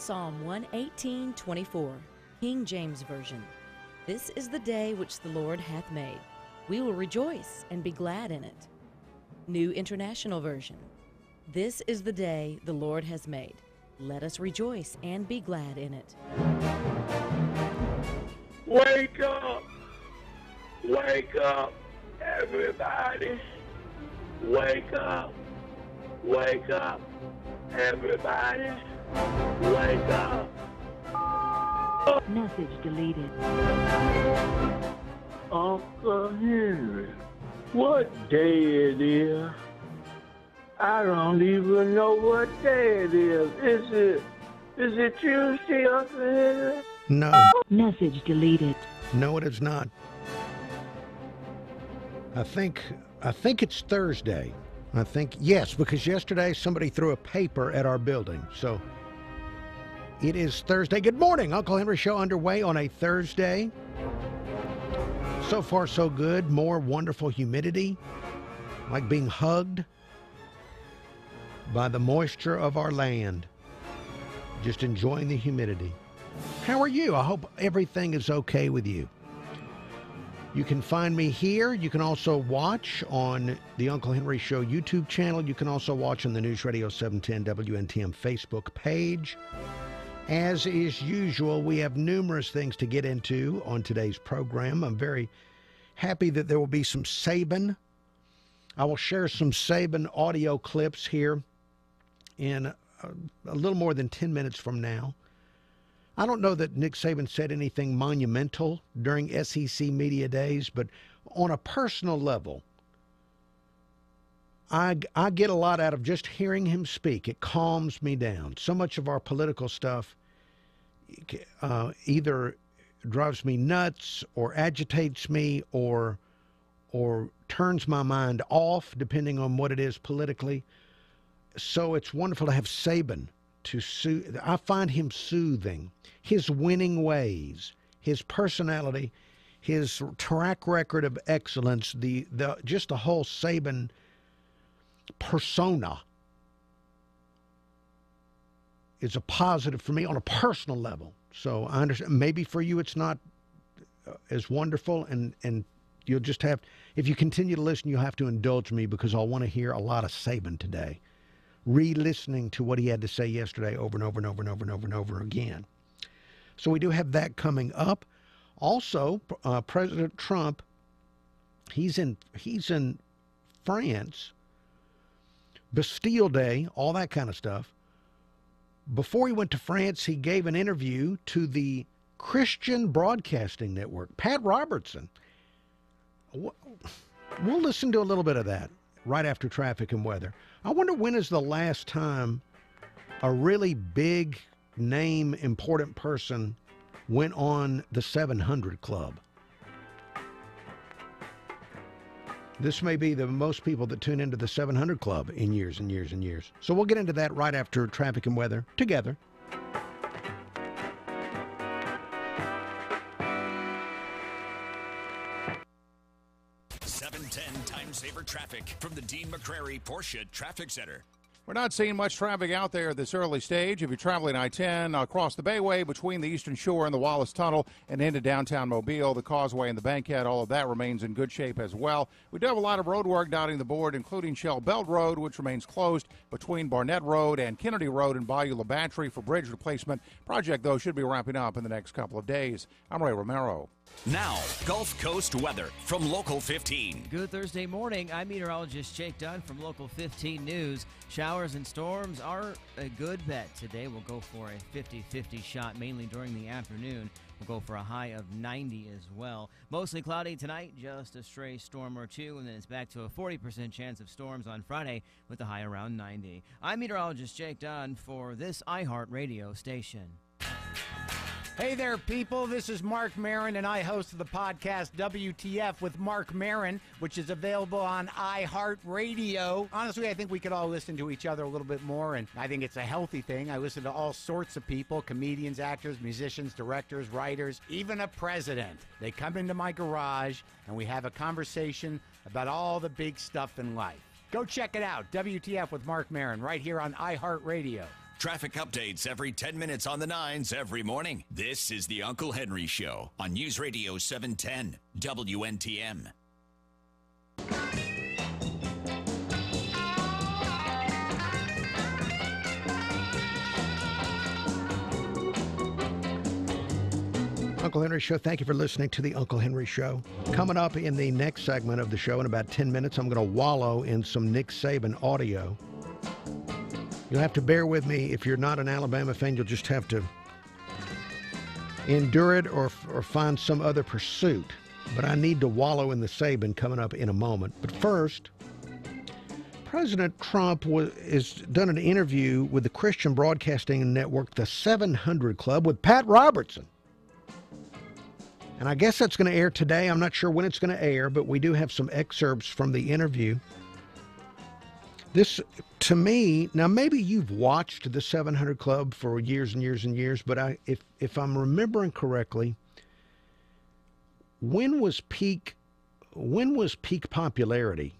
Psalm 118:24, King James Version. This is the day which the Lord hath made. We will rejoice and be glad in it. New International Version. This is the day the Lord has made. Let us rejoice and be glad in it. Wake up! Wake up, everybody! Wake up! Wake up, everybody! Wake up! Message deleted. Uncle Henry, what day it is? I don't even know what day it is. Is it Tuesday, Uncle Henry? No. Message deleted. No, it is not. I think it's Thursday. Yes, because yesterday somebody threw a paper at our building. So it is Thursday. Good morning. Uncle Henry Show underway on a Thursday. So far, so good. More wonderful humidity, like being hugged by the moisture of our land. Just enjoying the humidity. How are you? I hope everything is okay with you. You can find me here. You can also watch on the Uncle Henry Show YouTube channel. You can also watch on the News Radio 710 WNTM Facebook page. As is usual, we have numerous things to get into on today's program. I'm very happy that there will be some Saban. I will share some Saban audio clips here in a little more than 10 minutes from now. I don't know that Nick Saban said anything monumental during SEC Media Days, but on a personal level, I get a lot out of just hearing him speak. It calms me down. So much of our political stuff either drives me nuts or agitates me or turns my mind off, depending on what it is politically. So it's wonderful to have Saban to soothe. I find him soothing. His winning ways, his personality, his track record of excellence, just the whole Saban persona is a positive for me on a personal level. So I understand. Maybe for you it's not as wonderful, and you'll just have, if you continue to listen, you'll have to indulge me because I'll want to hear a lot of Saban today. Re-listening to what he had to say yesterday over and over and over and over and over and over again. So we do have that coming up. Also, President Trump, he's in France, Bastille Day, all that kind of stuff. Before he went to France, he gave an interview to the Christian Broadcasting Network, Pat Robertson. We'll listen to a little bit of that right after traffic and weather. I wonder when is the last time a really big name, important person went on the 700 Club. This may be the most people that tune into the 700 Club in years and years and years. So we'll get into that right after traffic and weather together. Time saver traffic from the Dean McCrary Porsche Traffic Center. We're not seeing much traffic out there at this early stage. If you're traveling I-10 across the Bayway between the Eastern Shore and the Wallace Tunnel and into downtown Mobile, the Causeway and the Bankhead, all of that remains in good shape as well. We do have a lot of road work dotting the board, including Shell Belt Road, which remains closed between Barnett Road and Kennedy Road in Bayou La Battery for bridge replacement. Project, though, should be wrapping up in the next couple of days. I'm Ray Romero. Now, Gulf Coast weather from Local 15. Good Thursday morning. I'm meteorologist Jake Dunn from Local 15 News. Showers and storms are a good bet. Today we'll go for a 50-50 shot, mainly during the afternoon. We'll go for a high of 90 as well. Mostly cloudy tonight, just a stray storm or two, and then it's back to a 40% chance of storms on Friday with a high around 90. I'm meteorologist Jake Dunn for this iHeartRadio station. Hey there, people. This is Mark Maron, and I host the podcast WTF with Mark Maron, which is available on iHeartRadio. Honestly, I think we could all listen to each other a little bit more, and I think it's a healthy thing. I listen to all sorts of people, comedians, actors, musicians, directors, writers, even a president. They come into my garage, and we have a conversation about all the big stuff in life. Go check it out, WTF with Mark Maron, right here on iHeartRadio. Traffic updates every 10 minutes on the 9s every morning. This is the Uncle Henry Show on News Radio 710 WNTM. Uncle Henry Show, thank you for listening to the Uncle Henry Show. Coming up in the next segment of the show in about 10 minutes, I'm going to wallow in some Nick Saban audio. You'll have to bear with me. If you're not an Alabama fan, you'll just have to endure it or find some other pursuit. But I need to wallow in the Saban coming up in a moment. But first, President Trump has done an interview with the Christian Broadcasting Network, the 700 Club, with Pat Robertson. And I guess that's going to air today. I'm not sure when it's going to air, but we do have some excerpts from the interview. This, to me, now maybe you've watched the 700 Club for years and years and years, but if I'm remembering correctly, when was peak popularity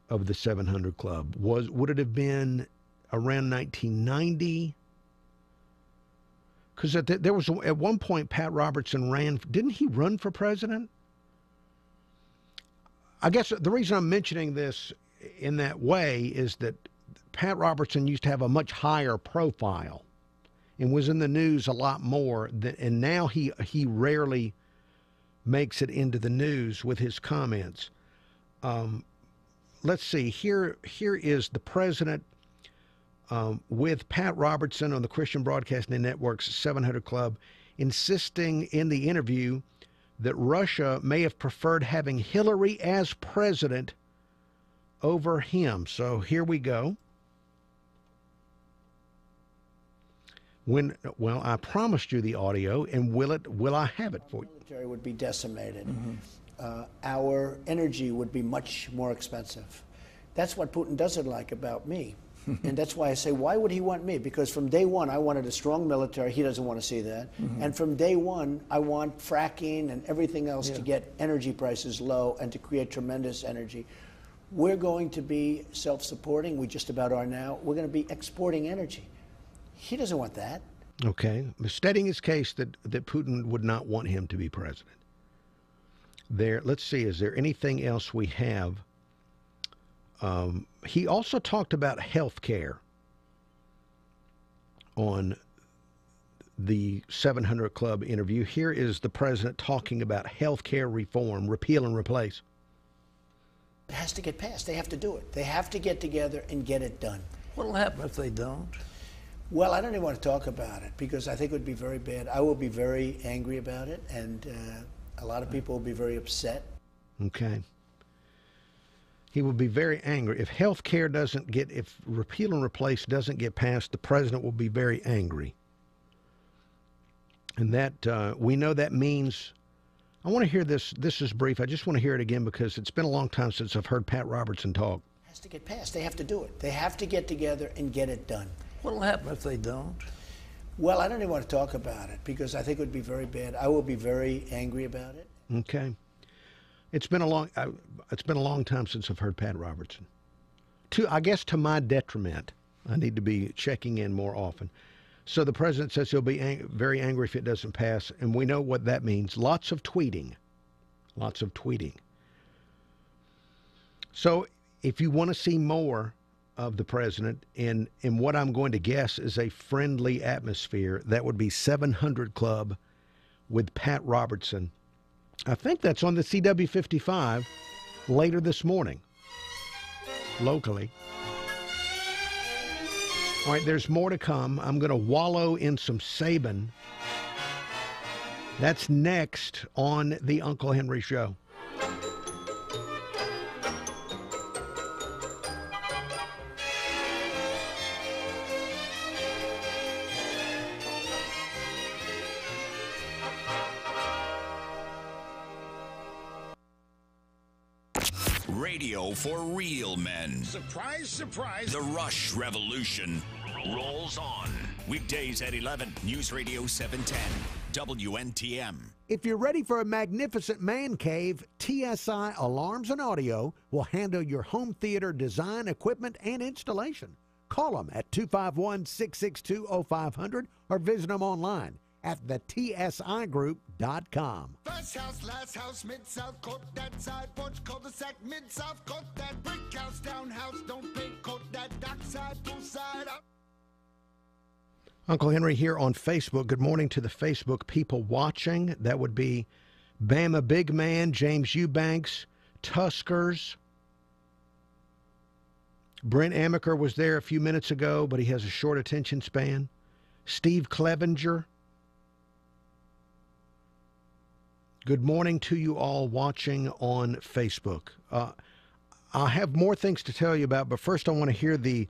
of the 700 Club? Would it have been around 1990? Because there was at one point Pat Robertson ran. Didn't he run for president? I guess the reason I'm mentioning this in that way is that Pat Robertson used to have a much higher profile and was in the news a lot more. And now he rarely makes it into the news with his comments. Let's see. Here is the president with Pat Robertson on the Christian Broadcasting Network's 700 Club, insisting in the interview that Russia may have preferred having Hillary as president over him. So here we go. Well, I promised you the audio, and will I have it for you? The military would be decimated. Our energy would be much more expensive. That's what Putin doesn't like about me. And that's why I say, why would he want me? Because from day one, I wanted a strong military. He doesn't want to see that. And from day one, I want fracking and everything else to get energy prices low and to create tremendous energy. We're going to be self-supporting. We just about are now. We're going to be exporting energy. He doesn't want that. Okay. Stating his case that Putin would not want him to be president. Let's see, is there anything else we have? He also talked about health care on the 700 Club interview. Here is the president talking about health care reform, repeal and replace. It has to get passed. They have to do it. They have to get together and get it done. What will happen if they don't? Well, I don't even want to talk about it because I think it would be very bad. I will be very angry about it, and a lot of people will be very upset. Okay. He will be very angry. If health care if repeal and replace doesn't get passed, the president will be very angry. And that, we know that means, I want to hear this. This is brief. I just want to hear it again because it's been a long time since I've heard Pat Robertson talk. It has to get passed. They have to do it. They have to get together and get it done. What will happen if they don't? Well, I don't even want to talk about it because I think it would be very bad. I will be very angry about it. Okay. It's been a long time since I've heard Pat Robertson. I guess to my detriment, I need to be checking in more often. So the president says he'll be very angry if it doesn't pass, and we know what that means. Lots of tweeting. Lots of tweeting. So if you want to see more of the president in what I'm going to guess is a friendly atmosphere, that would be 700 Club with Pat Robertson. I think that's on the CW55 later this morning, locally. All right, there's more to come. I'm going to wallow in some Saban. That's next on the Uncle Henry Show. Radio for real men. Surprise, surprise. The Rush Revolution rolls on. Weekdays at 11, News Radio 710, WNTM. If you're ready for a magnificent man cave, TSI Alarms and Audio will handle your home theater design, equipment, and installation. Call them at 251-662-0500 or visit them online at thetsigroup.com. First house, last house, mid-south, court that side, porch, cul-de-sac, mid-south, court that brick house, townhouse, don't pay, court that dockside, poolside, up. Uncle Henry here on Facebook. Good morning to the Facebook people watching. That would be Bama Big Man, James Eubanks, Tuskers. Brent Amaker was there a few minutes ago, but he has a short attention span. Steve Clevenger. Good morning to you all watching on Facebook. I have more things to tell you about, but first I want to hear the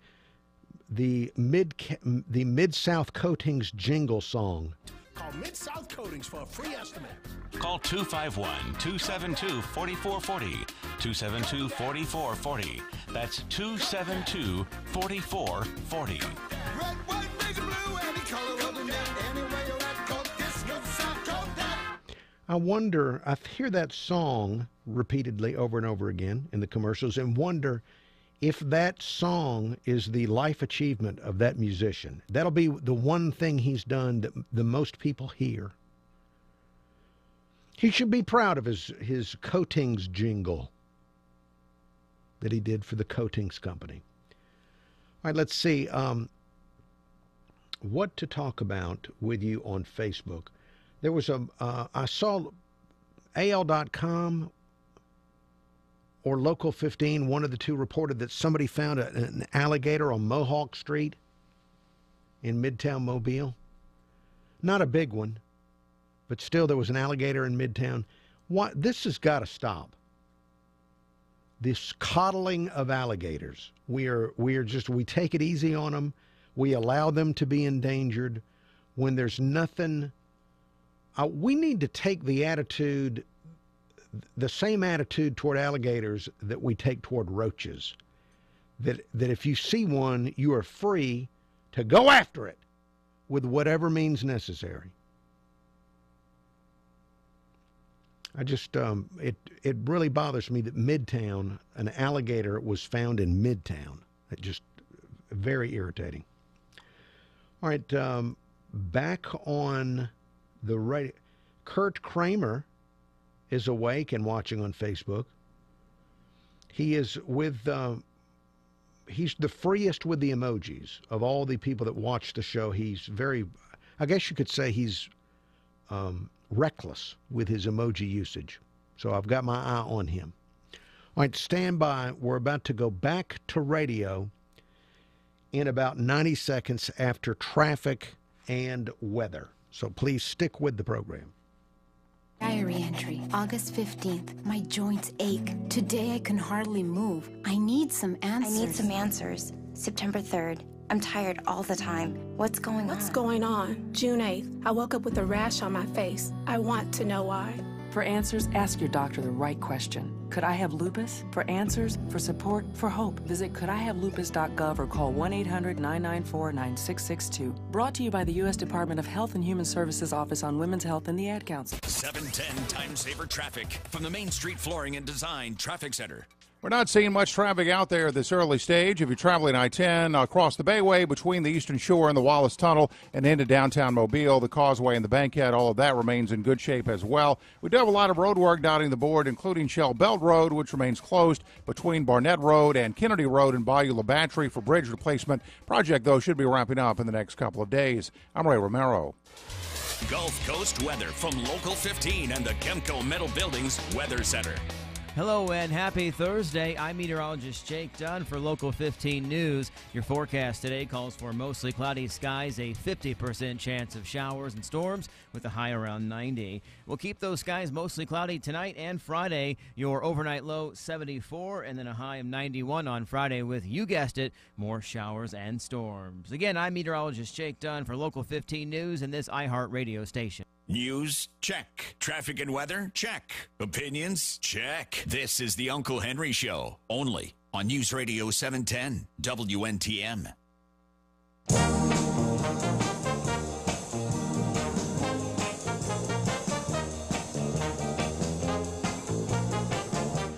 Mid-South Coatings jingle song. Call Mid-South Coatings for a free estimate. Call 251-272-4440. 272-4440. That's 272-4440. Red, white, nigga, blue, any color of the net, anyway you're at, coat this, Mid-South, coat that. I wonder, I hear that song repeatedly over and over again in the commercials and wonder if that song is the life achievement of that musician. That'll be the one thing he's done that the most people hear. He should be proud of his coatings jingle that he did for the coatings company. All right, let's see what to talk about with you on Facebook. There was I saw AL.com or Local 15, one of the two, reported that somebody found an alligator on Mohawk Street in Midtown Mobile. Not a big one, but still there was an alligator in Midtown. This has got to stop. This coddling of alligators. We take it easy on them. We allow them to be endangered when there's nothing. We need to take the same attitude toward alligators that we take toward roaches. That if you see one, you are free to go after it with whatever means necessary. I just, it really bothers me that Midtown, an alligator was found in Midtown. It just very irritating. All right, back on the radio. Kurt Kramer is awake and watching on Facebook. He is he's the freest with the emojis of all the people that watch the show. He's I guess you could say he's reckless with his emoji usage. So I've got my eye on him. All right, stand by. We're about to go back to radio in about 90 seconds after traffic and weather. So please stick with the program. Diary entry, August 15th. My joints ache. Today I can hardly move. I need some answers. September 3rd. I'm tired all the time. What's going on? What's going on? June 8th. I woke up with a rash on my face. I want to know why. For answers, ask your doctor the right question. Could I have lupus? For answers, for support, for hope, visit couldihavelupus.gov or call 1-800-994-9662. Brought to you by the U.S. Department of Health and Human Services Office on Women's Health and the Ad Council. 710 Time Saver Traffic from the Main Street Flooring and Design Traffic Center. We're not seeing much traffic out there this early stage. If you're traveling I-10 across the Bayway between the Eastern Shore and the Wallace Tunnel and into downtown Mobile, the Causeway and the Bankhead, all of that remains in good shape as well. We do have a lot of road work dotting the board, including Shell Belt Road, which remains closed between Barnett Road and Kennedy Road in Bayou La Battery for bridge replacement. Project, though, should be wrapping up in the next couple of days. I'm Ray Romero. Gulf Coast weather from Local 15 and the Kemco Metal Buildings Weather Center. Hello and happy Thursday. I'm meteorologist Jake Dunn for Local 15 News. Your forecast today calls for mostly cloudy skies, a 50% chance of showers and storms with a high around 90. We'll keep those skies mostly cloudy tonight and Friday. Your overnight low 74 and then a high of 91 on Friday with, you guessed it, more showers and storms. Again, I'm meteorologist Jake Dunn for Local 15 News and this iHeart radio station. News? Check. Traffic and weather? Check. Opinions? Check. This is the Uncle Henry Show, only on News Radio 710 WNTM.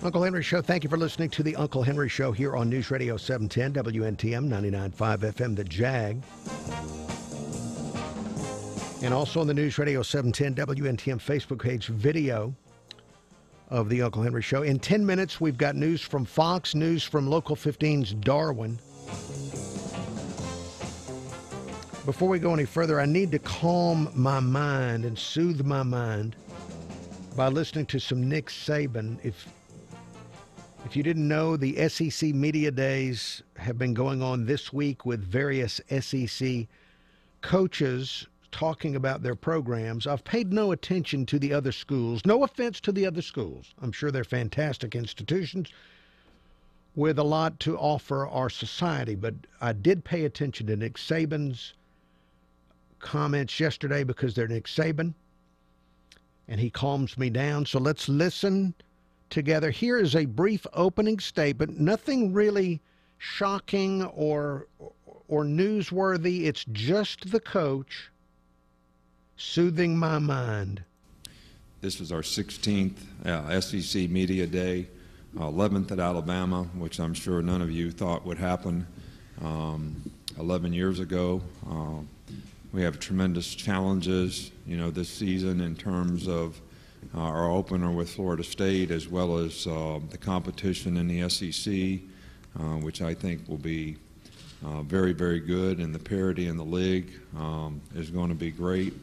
Uncle Henry Show. Thank you for listening to the Uncle Henry Show here on News Radio 710 WNTM 99.5 FM, The Jag. And also on the News Radio 710 WNTM Facebook page video of the Uncle Henry Show. In 10 minutes, we've got news from Fox, news from Local 15's Darwin. Before we go any further, I need to calm my mind and soothe my mind by listening to some Nick Saban. If you didn't know, the SEC Media Days have been going on this week with various SEC coaches talking about their programs. I've paid no attention to the other schools. No offense to the other schools. I'm sure they're fantastic institutions with a lot to offer our society, but I did pay attention to Nick Saban's comments yesterday because they're Nick Saban, and he calms me down. So let's listen together. Here is a brief opening statement. Nothing really shocking or newsworthy. It's just the coach soothing my mind. This was our 16th SEC Media Day, 11th at Alabama, which I'm sure none of you thought would happen 11 years ago. We have tremendous challenges, this season in terms of our opener with Florida State, as well as the competition in the SEC, which I think will be very, very good, and the parity in the league is going to be great.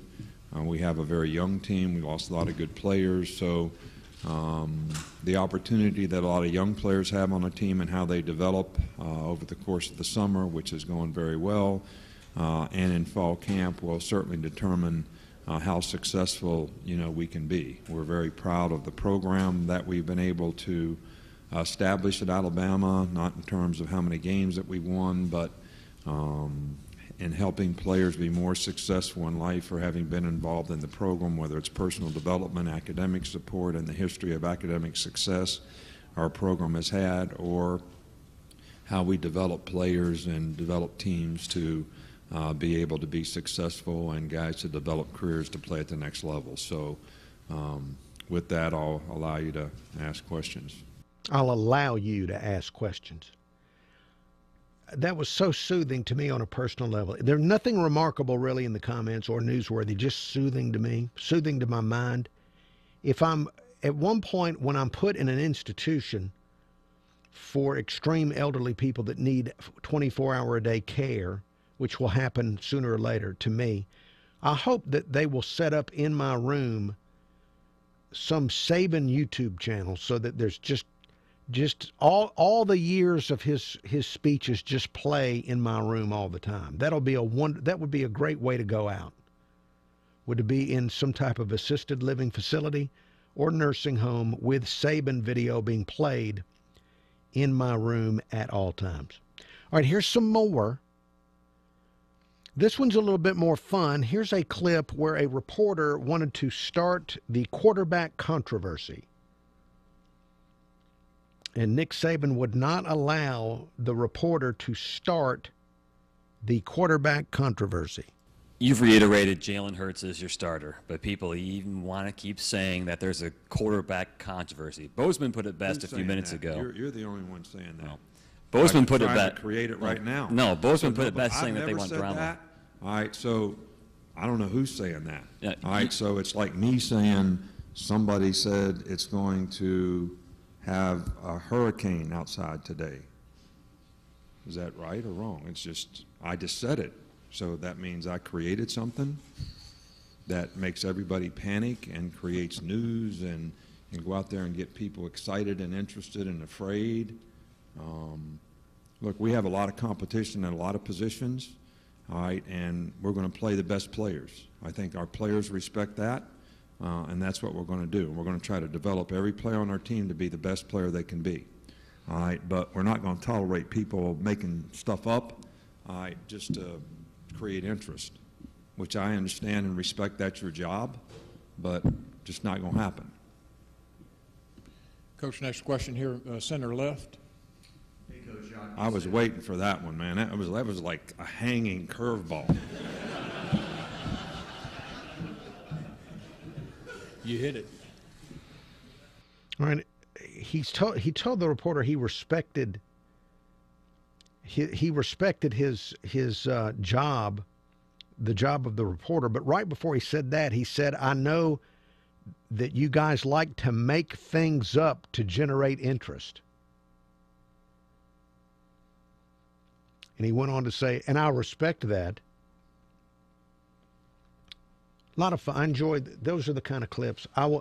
We have a very young team. We lost a lot of good players, so the opportunity that a lot of young players have on a team and how they develop over the course of the summer, which is going very well, and in fall camp will certainly determine how successful we can be. We're very proud of the program that we've been able to establish at Alabama, not in terms of how many games that we won, but in helping players be more successful in life or having been involved in the program, whether it's personal development, academic support, and the history of academic success our program has had, or how we develop players and develop teams to be able to be successful and guys to develop careers to play at the next level. So with that, I'll allow you to ask questions. I'll allow you to ask questions. That was so soothing to me on a personal level. There's nothing remarkable really in the comments or newsworthy, just soothing to me, soothing to my mind. If I'm at one point when I'm put in an institution for extreme elderly people that need 24-hour-a-day care, which will happen sooner or later to me, I hope that they will set up in my room some Saban YouTube channel so that there's just all the years of his speeches just play in my room all the time. That would be a great way to go out. Would it be in some type of assisted living facility or nursing home with Saban video being played in my room at all times? All right, here's some more. This one's a little bit more fun. Here's a clip where a reporter wanted to start the quarterback controversy. And Nick Saban would not allow the reporter to start the quarterback controversy. You've reiterated Jalen Hurts is your starter, but people even want to keep saying that there's a quarterback controversy. Bozeman put it best a few minutes ago. You're the only one saying that. No. Bozeman put it best. Create it right now. No, Bozeman put it best, saying that they want drama. That. All right, so I don't know who's saying that. Yeah, all right, so it's like me saying somebody said it's going to have a hurricane outside today. Is that right or wrong? It's just, I just said it. So that means I created something that makes everybody panic and creates news and go out there and get people excited and interested and afraid. Look, we have a lot of competition in a lot of positions, all right, and we're going to play the best players. I think our players respect that. And that's what we're going to do. We're going to try to develop every player on our team to be the best player they can be. All right, but we're not going to tolerate people making stuff up, all right, just to create interest, which I understand and respect. That's your job, but just not going to happen. Coach, next question here, center left. Hey, Coach, I was waiting for that one, man. That was like a hanging curveball. You hit it. All right. he told the reporter he respected his job, the job of the reporter. But right before he said that, he said, "I know that you guys like to make things up to generate interest." And he went on to say, and I respect that. A lot of fun. I enjoyed. Those are the kind of clips. I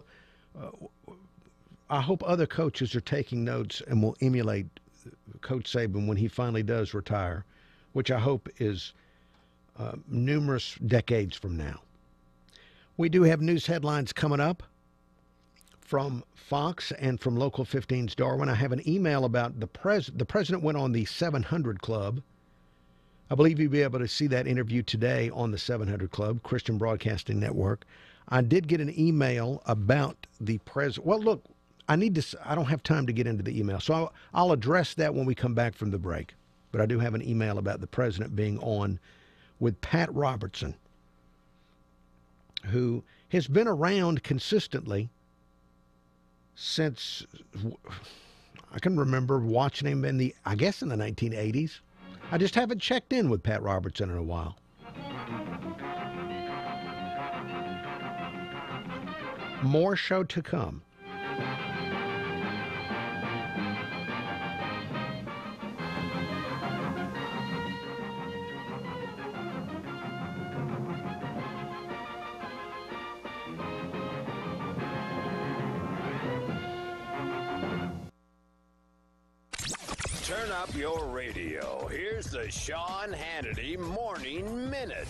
hope other coaches are taking notes and will emulate Coach Saban when he finally does retire, which I hope is numerous decades from now. We do have news headlines coming up from Fox and from Local 15's Darwin. I have an email about the president went on the 700 Club. I believe you'll be able to see that interview today on the 700 Club, Christian Broadcasting Network. I did get an email about the president. Well, look, I don't have time to get into the email, so I'll address that when we come back from the break. But I do have an email about the president being on with Pat Robertson, who has been around consistently since I can remember watching him in the 1980s. I just haven't checked in with Pat Robertson in a while. More show to come. Turn up your radio. Here's the Sean Hannity Morning Minute.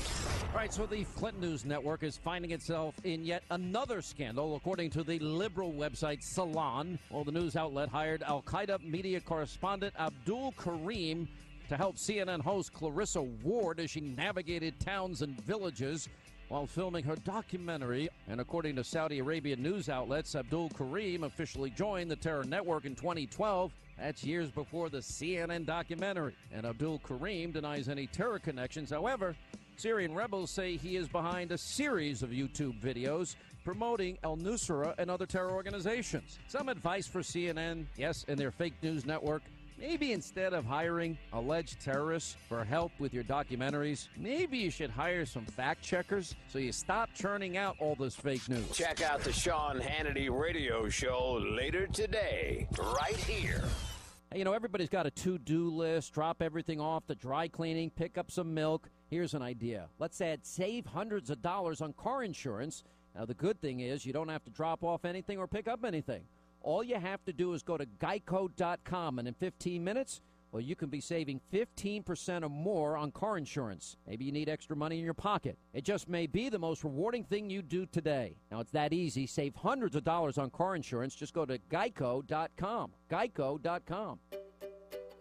All right, so the Clinton News Network is finding itself in yet another scandal, according to the liberal website Salon. Well, the news outlet hired Al-Qaeda media correspondent Abdul Karim to help CNN host Clarissa Ward as she navigated towns and villages while filming her documentary. And according to Saudi Arabian news outlets, Abdul Karim officially joined the terror network in 2012. That's years before the CNN documentary. And Abdul Karim denies any terror connections. However, Syrian rebels say he is behind a series of YouTube videos promoting al-Nusra and other terror organizations. Some advice for CNN, yes, and their fake news network. Maybe instead of hiring alleged terrorists for help with your documentaries, maybe you should hire some fact checkers so you stop churning out all this fake news. Check out the Sean Hannity radio show later today, right here. Hey, everybody's got a to-do list. Drop everything off the dry cleaning, pick up some milk. Here's an idea. Let's save hundreds of dollars on car insurance. Now, the good thing is you don't have to drop off anything or pick up anything. All you have to do is go to geico.com, and in 15 minutes, well, you can be saving 15% or more on car insurance. Maybe you need extra money in your pocket. It just may be the most rewarding thing you do today. Now, it's that easy. Save hundreds of dollars on car insurance. Just go to geico.com. Geico.com.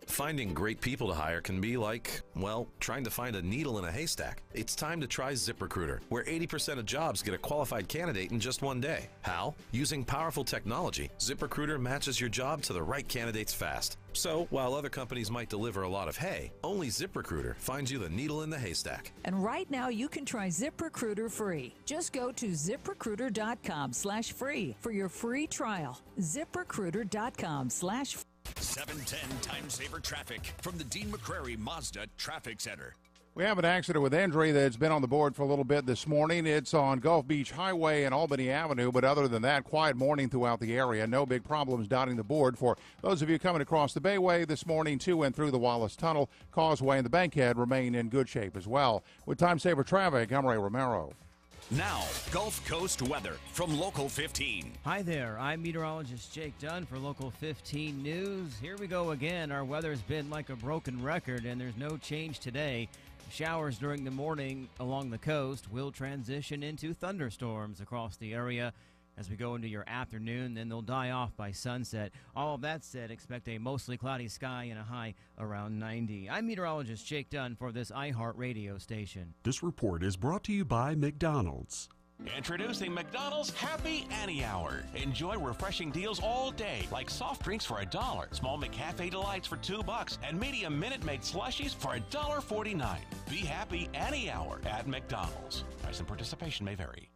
Finding great people to hire can be like, well, trying to find a needle in a haystack. It's time to try ZipRecruiter, where 80% of jobs get a qualified candidate in just one day. How? Using powerful technology, ZipRecruiter matches your job to the right candidates fast. So, while other companies might deliver a lot of hay, only ZipRecruiter finds you the needle in the haystack. And right now, you can try ZipRecruiter free. Just go to ZipRecruiter.com/free for your free trial. ZipRecruiter.com/free. 710 Time Saver Traffic from the Dean McCrary Mazda Traffic Center. We have an accident with injury that's been on the board for a little bit this morning. It's on Gulf Beach Highway and Albany Avenue, but other than that, quiet morning throughout the area. No big problems dotting the board for those of you coming across the Bayway this morning to and through the Wallace Tunnel. Causeway and the Bankhead remain in good shape as well. With Time Saver Traffic, I'm Ray Romero. Now, Gulf Coast weather from Local 15. Hi there, I'm meteorologist Jake Dunn for Local 15 News. Here we go again. Our weather's been like a broken record, and there's no change today. Showers during the morning along the coast will transition into thunderstorms across the area as we go into your afternoon, then they'll die off by sunset. All of that said, expect a mostly cloudy sky and a high around 90. I'm meteorologist Jake Dunn for this iHeart radio station. This report is brought to you by McDonald's. Introducing McDonald's Happy Annie Hour. Enjoy refreshing deals all day, like soft drinks for $1, small McCafe Delights for $2, and medium Minute Maid slushies for $1.49. Be happy Annie Hour at McDonald's. Price and participation may vary.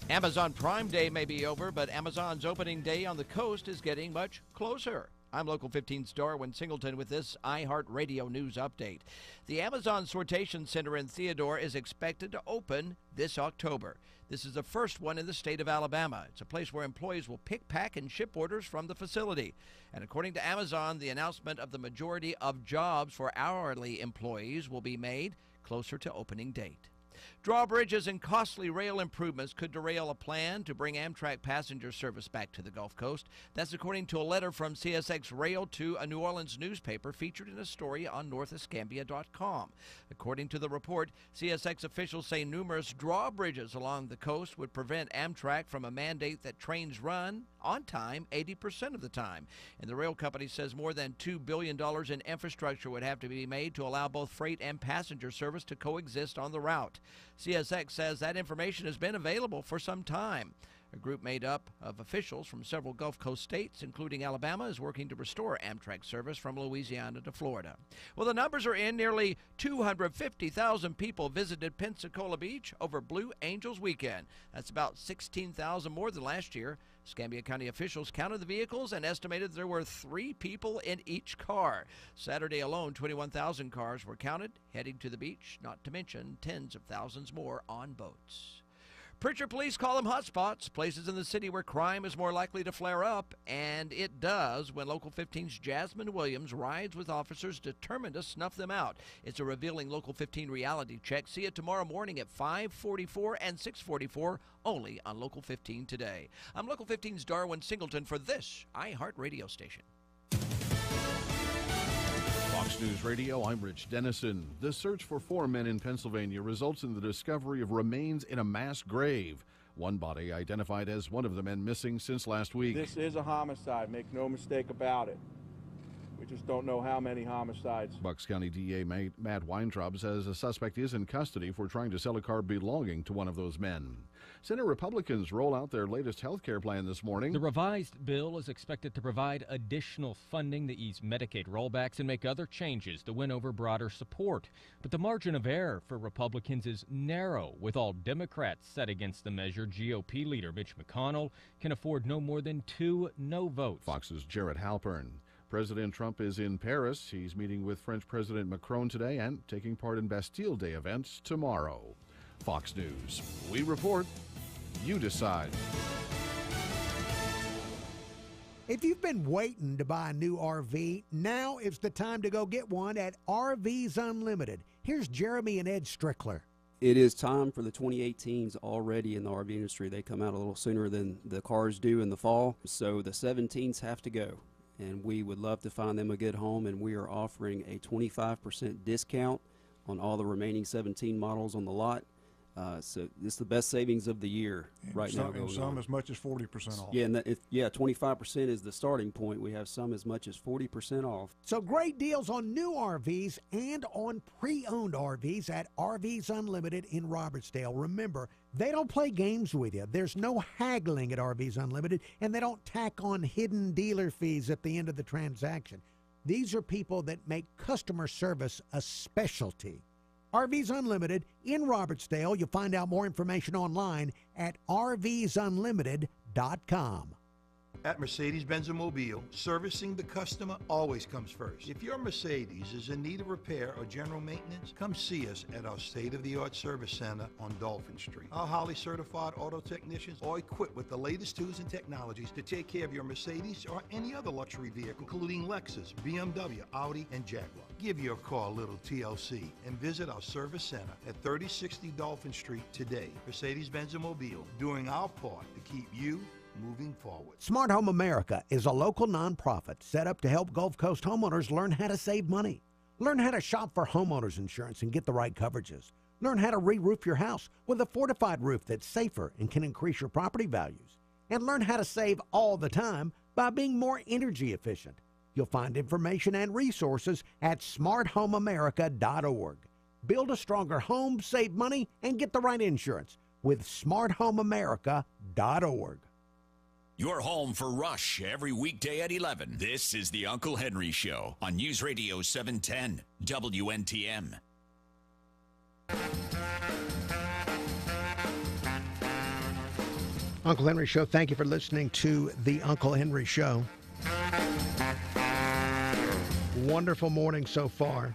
Amazon Prime Day may be over, but Amazon's opening day on the coast is getting much closer. I'm Local 15's Darwin Singleton with this iHeartRadio News Update. The Amazon Sortation Center in Theodore is expected to open this October. This is the first one in the state of Alabama. It's a place where employees will pick, pack, and ship orders from the facility. And according to Amazon, the announcement of the majority of jobs for hourly employees will be made closer to opening date. Drawbridges and costly rail improvements could derail a plan to bring Amtrak passenger service back to the Gulf Coast. That's according to a letter from CSX Rail to a New Orleans newspaper featured in a story on northescambia.com. According to the report, CSX officials say numerous drawbridges along the coast would prevent Amtrak from a mandate that trains run on time 80% of the time. And the rail company says more than $2 billion in infrastructure would have to be made to allow both freight and passenger service to coexist on the route. CSX says that information has been available for some time. A group made up of officials from several Gulf Coast states, including Alabama, is working to restore Amtrak service from Louisiana to Florida. Well, the numbers are in. Nearly 250,000 people visited Pensacola Beach over Blue Angels weekend. That's about 16,000 more than last year. Escambia County officials counted the vehicles and estimated there were 3 people in each car. Saturday alone, 21,000 cars were counted heading to the beach, not to mention tens of thousands more on boats. Pritchard police call them hotspots, places in the city where crime is more likely to flare up, and it does when Local 15's Jasmine Williams rides with officers determined to snuff them out. It's a revealing Local 15 reality check. See it tomorrow morning at 5:44 and 6:44, only on Local 15 today. I'm Local 15's Darwin Singleton for this iHeartRadio station. Fox News Radio, I'm Rich Dennison. The search for 4 men in Pennsylvania results in the discovery of remains in a mass grave. One body identified as one of the men missing since last week. This is a homicide, make no mistake about it. We just don't know how many homicides. Bucks County DA Matt Weintraub says a suspect is in custody for trying to sell a car belonging to one of those men. Senate Republicans roll out their latest health care plan this morning. The revised bill is expected to provide additional funding to ease Medicaid rollbacks and make other changes to win over broader support. But the margin of error for Republicans is narrow, with all Democrats set against the measure. GOP leader Mitch McConnell can afford no more than 2 no votes. Fox's Jared Halpern. President Trump is in Paris. He's meeting with French President Macron today and taking part in Bastille Day events tomorrow. Fox News. We report. You decide. If you've been waiting to buy a new RV, now is the time to go get one at RVs Unlimited. Here's Jeremy and Ed Strickler. It is time for the 2018s already in the RV industry. They come out a little sooner than the cars do in the fall, so the 17s have to go. And we would love to find them a good home, and we are offering a 25% discount on all the remaining 17 models on the lot. So this is the best savings of the year right now. And some as much as 40% off. Yeah, and 25% is the starting point. We have some as much as 40% off. So great deals on new RVs and on pre-owned RVs at RVs Unlimited in Robertsdale. Remember, they don't play games with you. There's no haggling at RVs Unlimited, and they don't tack on hidden dealer fees at the end of the transaction. These are people that make customer service a specialty. RVs Unlimited in Robertsdale. You'll find out more information online at rvsunlimited.com. At Mercedes-Benz Mobile, servicing the customer always comes first. If your Mercedes is in need of repair or general maintenance, come see us at our state-of-the-art service center on Dolphin Street. Our highly certified auto technicians are equipped with the latest tools and technologies to take care of your Mercedes or any other luxury vehicle, including Lexus, BMW, Audi, and Jaguar. Give your car a little TLC and visit our service center at 3060 Dolphin Street today. Mercedes-Benz Mobile, doing our part to keep you moving forward. Smart Home America is a local nonprofit set up to help Gulf Coast homeowners learn how to save money. Learn how to shop for homeowners insurance and get the right coverages. Learn how to re-roof your house with a fortified roof that's safer and can increase your property values. And learn how to save all the time by being more energy efficient. You'll find information and resources at smarthomeamerica.org. Build a stronger home, save money, and get the right insurance with smarthomeamerica.org. You're home for Rush every weekday at 11. This is the Uncle Henry Show on News Radio 710 WNTM. Uncle Henry Show. Thank you for listening to the Uncle Henry Show. Wonderful morning so far.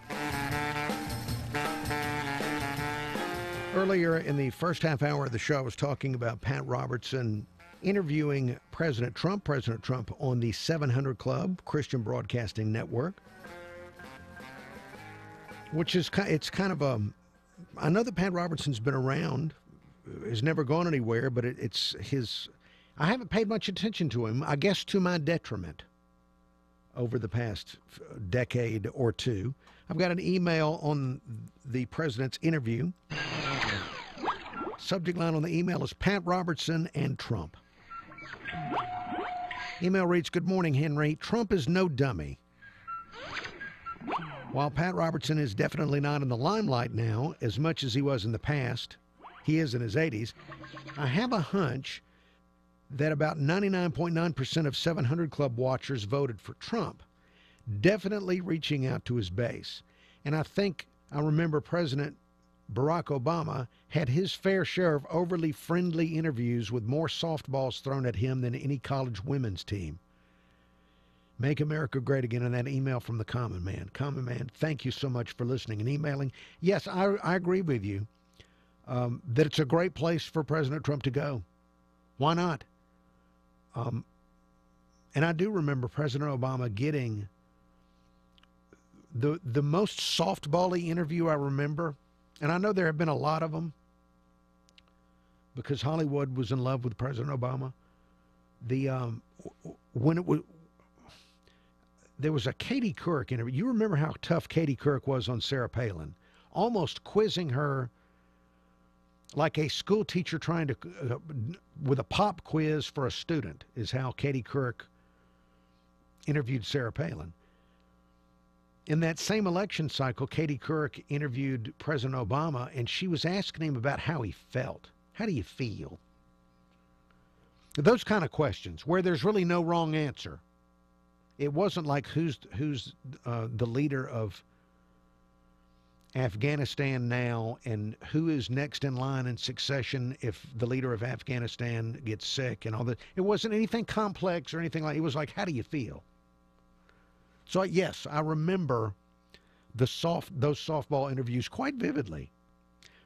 Earlier in the first half hour of the show, I was talking about Pat Robertson interviewing President Trump on the 700 Club Christian Broadcasting Network, which is it's kind of a. I know that Pat Robertson's been around, has never gone anywhere, but it's his. I haven't paid much attention to him, I guess to my detriment, over the past decade or two. I've got an email on the president's interview. Subject line on the email is Pat Robertson and Trump. Email reads, "Good morning, Henry. Trump is no dummy. While Pat Robertson is definitely not in the limelight now as much as he was in the past, he is in his 80s, I have a hunch that about 99.9% of 700 Club watchers voted for Trump, definitely reaching out to his base. And I think I remember President Barack Obama had his fair share of overly friendly interviews with more softballs thrown at him than any college women's team. Make America great again." In that email from the Common Man. Common Man, thank you so much for listening and emailing. Yes, I agree with you that it's a great place for President Trump to go. Why not? And I do remember President Obama getting the most softball-y interview I remember, and I know there have been a lot of them because Hollywood was in love with President Obama. There was a Katie Couric interview. You remember how tough Katie Couric was on Sarah Palin, almost quizzing her like a school teacher trying to, with a pop quiz for a student, is how Katie Couric interviewed Sarah Palin. In that same election cycle, Katie Couric interviewed President Obama, and she was asking him about how he felt. How do you feel? Those kind of questions where there's really no wrong answer. It wasn't like who's the leader of Afghanistan now and who is next in line in succession if the leader of Afghanistan gets sick and all that. It wasn't anything complex or anything like. It was like, how do you feel? So yes, I remember those softball interviews quite vividly.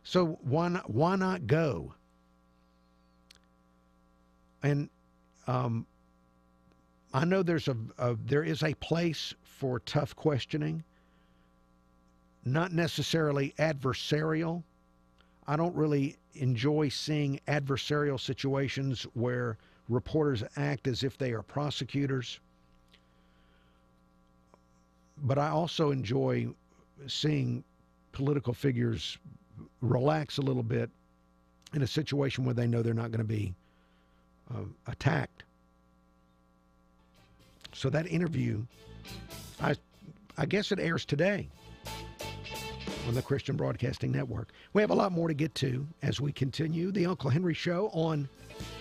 So why not go? And I know there is a place for tough questioning, not necessarily adversarial. I don't really enjoy seeing adversarial situations where reporters act as if they are prosecutors. But I also enjoy seeing political figures relax a little bit in a situation where they know they're not going to be attacked. So that interview, I guess it airs today on the Christian Broadcasting Network. We have a lot more to get to as we continue the Uncle Henry Show on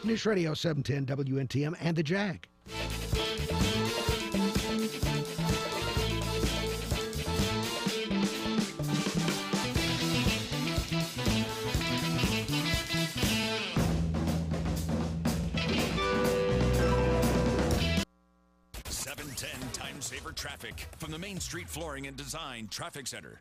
News Radio 710 WNTM and the Jag. Saver traffic from the Main Street Flooring and Design Traffic Center.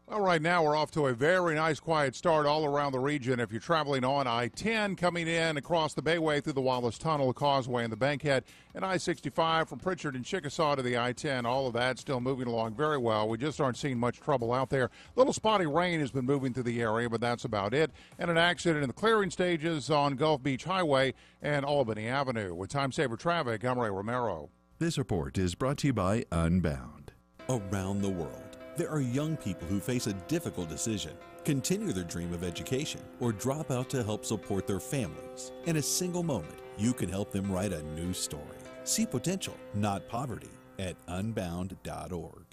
Well, right now we're off to a very nice quiet start all around the region. If you're traveling on I-10 coming in across the Bayway through the Wallace Tunnel, the Causeway, and the Bankhead, and I-65 from Pritchard and Chickasaw to the I-10, all of that still moving along very well. We just aren't seeing much trouble out there. Little spotty rain has been moving through the area, but that's about it. And an accident in the clearing stages on Gulf Beach Highway and Albany Avenue. With Time Saver Traffic, I'm Ray Romero. This report is brought to you by Unbound. Around the world, there are young people who face a difficult decision: continue their dream of education or drop out to help support their families. In a single moment, you can help them write a new story. See potential, not poverty, at unbound.org.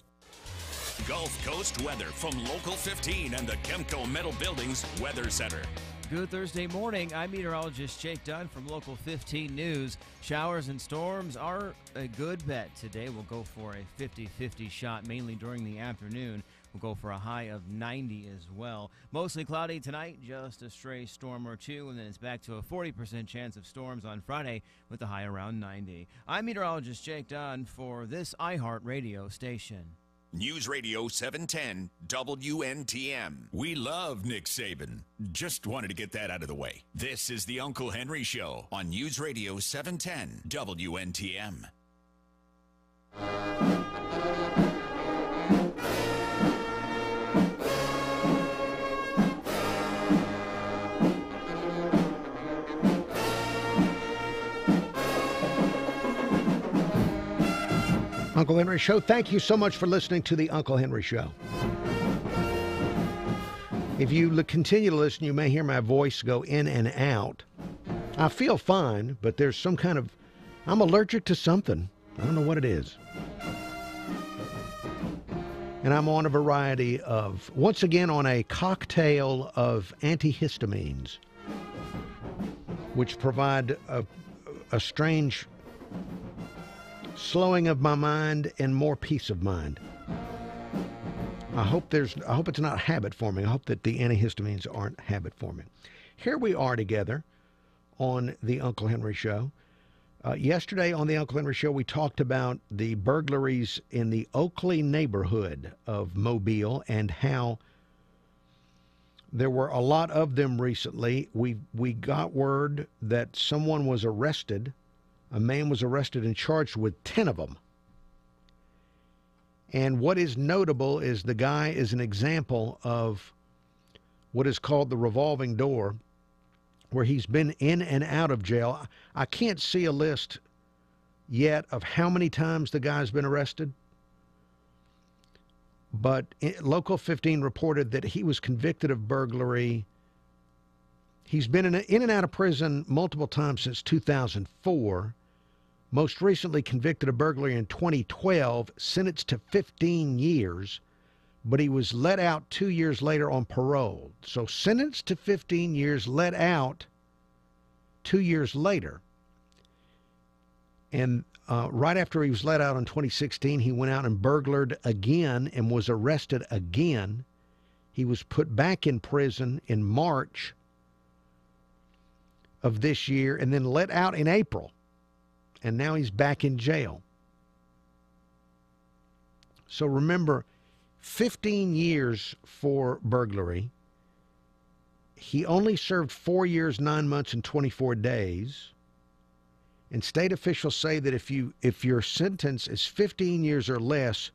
Gulf Coast weather from Local 15 and the Kemco Metal Buildings Weather Center. Good Thursday morning. I'm meteorologist Jake Dunn from Local 15 News. Showers and storms are a good bet today. We'll go for a 50-50 shot, mainly during the afternoon. We'll go for a high of 90 as well. Mostly cloudy tonight, just a stray storm or two, and then it's back to a 40% chance of storms on Friday with a high around 90. I'm meteorologist Jake Dunn for this iHeart Radio station. News Radio 710 WNTM. We love Nick Saban. Just wanted to get that out of the way. This is the Uncle Henry Show on News Radio 710 WNTM. Uncle Henry Show. Thank you so much for listening to the Uncle Henry Show. If you continue to listen, you may hear my voice go in and out. I feel fine, but there's some kind of... I'm allergic to something. I don't know what it is. And I'm on a variety of... Once again, on a cocktail of antihistamines, which provide a strange... slowing of my mind and more peace of mind. I hope it's not habit forming. I hope that the antihistamines aren't habit forming. Here we are together on the Uncle Henry Show. Yesterday on the Uncle Henry Show, we talked about the burglaries in the Oakley neighborhood of Mobile and how there were a lot of them recently. We got word that someone was arrested. A man was arrested and charged with 10 of them. And what is notable is the guy is an example of what is called the revolving door, where he's been in and out of jail. I can't see a list yet of how many times the guy's been arrested, but Local 15 reported that he was convicted of burglary. He's been in and out of prison multiple times since 2004. Most recently convicted of burglary in 2012, sentenced to 15 years, but he was let out 2 years later on parole. So sentenced to 15 years, let out 2 years later. And right after he was let out in 2016, he went out and burglared again and was arrested again. He was put back in prison in March of this year and then let out in April. And now he's back in jail. So remember, 15 years for burglary. He only served 4 years, 9 months, and 24 days. And state officials say that if your sentence is 15 years or less,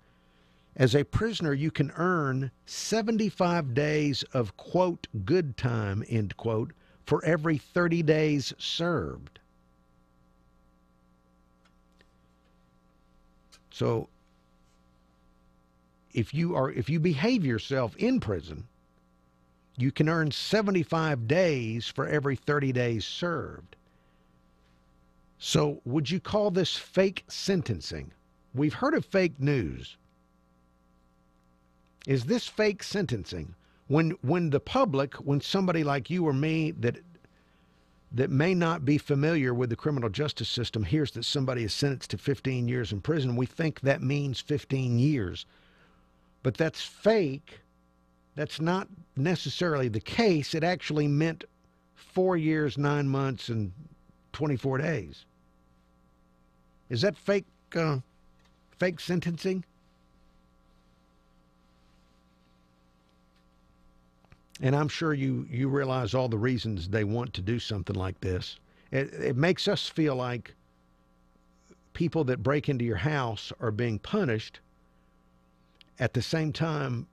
as a prisoner, you can earn 75 days of, quote, good time, end quote, for every 30 days served. So if you behave yourself in prison, you can earn 75 days for every 30 days served. So would you call this fake sentencing? We've heard of fake news. Is this fake sentencing? When the public, when somebody like you or me that may not be familiar with the criminal justice system hears that somebody is sentenced to 15 years in prison, we think that means 15 years. But that's fake. That's not necessarily the case. It actually meant 4 years, 9 months, and 24 days. Is that fake sentencing? And I'm sure you realize all the reasons they want to do something like this. It makes us feel like people that break into your house are being punished. At the same time,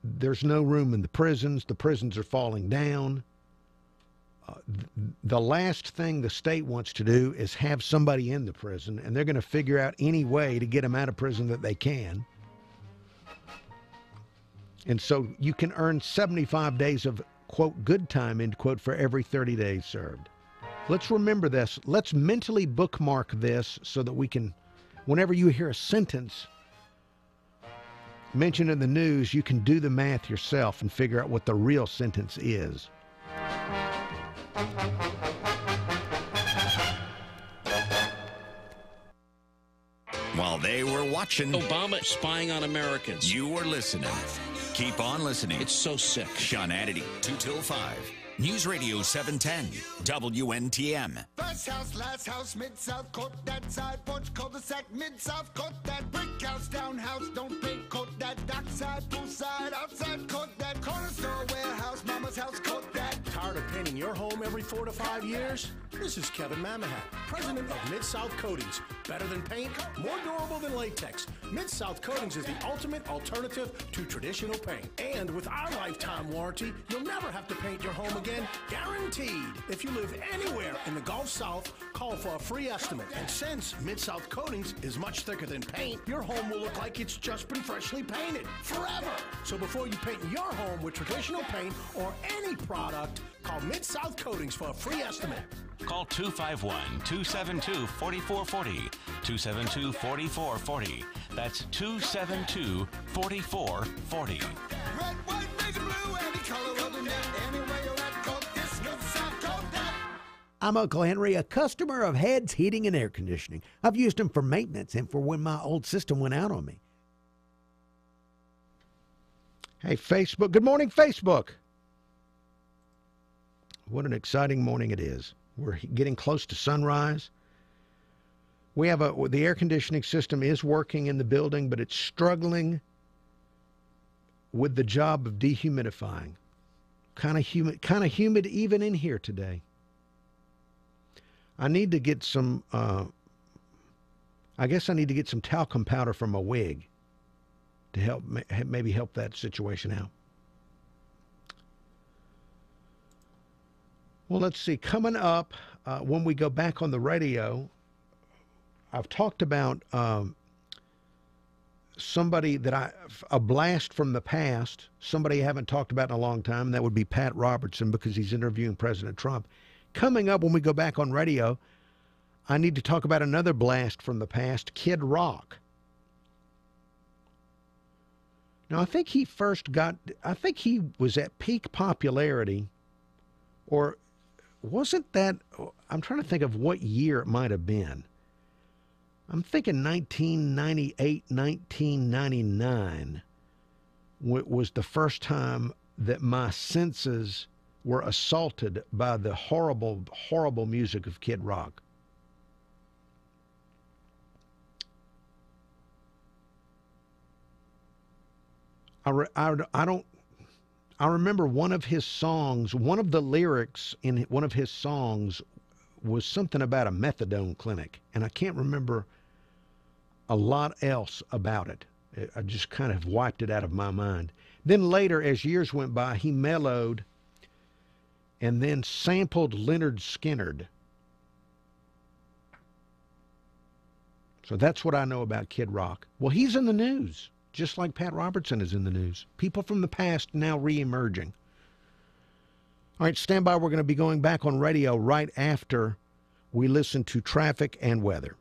there's no room in the prisons. The prisons are falling down. The last thing the state wants to do is have somebody in the prison, and they're going to figure out any way to get them out of prison that they can. And so you can earn 75 days of, quote, good time, end quote, for every 30 days served. Let's remember this. Let's mentally bookmark this so that we can, whenever you hear a sentence mentioned in the news, you can do the math yourself and figure out what the real sentence is. while they were watching. Obama spying on Americans. You were listening. Keep on listening. It's so sick. Sean Hannity, 2 till 5. News Radio 710, WNTM. First house, last house, mid-south, court that side, porch, cul-de-sac, mid-south, court that, brick house, townhouse, don't pay, court that, dockside, poolside, outside, court that, corner store, warehouse, mama's house, court that. Tired of painting your home every 4 to 5 years? This is Kevin Mamahat, president of Mid-South Coatings. Better than paint, more durable than latex. Mid-South Coatings is the ultimate alternative to traditional paint. And with our lifetime warranty, you'll never have to paint your home again, guaranteed. If you live anywhere in the Gulf South, call for a free estimate. And since Mid-South Coatings is much thicker than paint, your home will look like it's just been freshly painted forever. So before you paint your home with traditional paint or any product, call Mid-South Coatings for a free estimate. Call 251-272-4440. 272-4440. That's 272-4440. Red, white, major blue, any color of the net, anywhere you're at, coat this, mid-south, coat that. I'm Uncle Henry, a customer of Heads Heating and Air Conditioning. I've used them for maintenance and for when my old system went out on me. Hey, Facebook. Good morning, Facebook. What an exciting morning it is. We're getting close to sunrise. We have the air conditioning system is working in the building, but it's struggling with the job of dehumidifying. Kind of humid even in here today. I need to get some, I guess I need to get some talcum powder from a wig to help, maybe help that situation out. Well, let's see. Coming up, when we go back on the radio, I've talked about somebody that a blast from the past, somebody I haven't talked about in a long time, and that would be Pat Robertson because he's interviewing President Trump. Coming up when we go back on radio, I need to talk about another blast from the past, Kid Rock. Now, I think he was at peak popularity, or wasn't that, I'm trying to think of what year it might have been. I'm thinking 1998, 1999 was the first time that my senses were assaulted by the horrible, horrible music of Kid Rock. I remember one of his songs, one of the lyrics in one of his songs was something about a methadone clinic, and I can't remember a lot else about it. I just kind of wiped it out of my mind. Then later, as years went by, he mellowed and then sampled Lynyrd Skynyrd. So that's what I know about Kid Rock. Well, he's in the news, just like Pat Robertson is in the news. People from the past now re-emerging. All right, stand by. We're going to be going back on radio right after we listen to traffic and weather.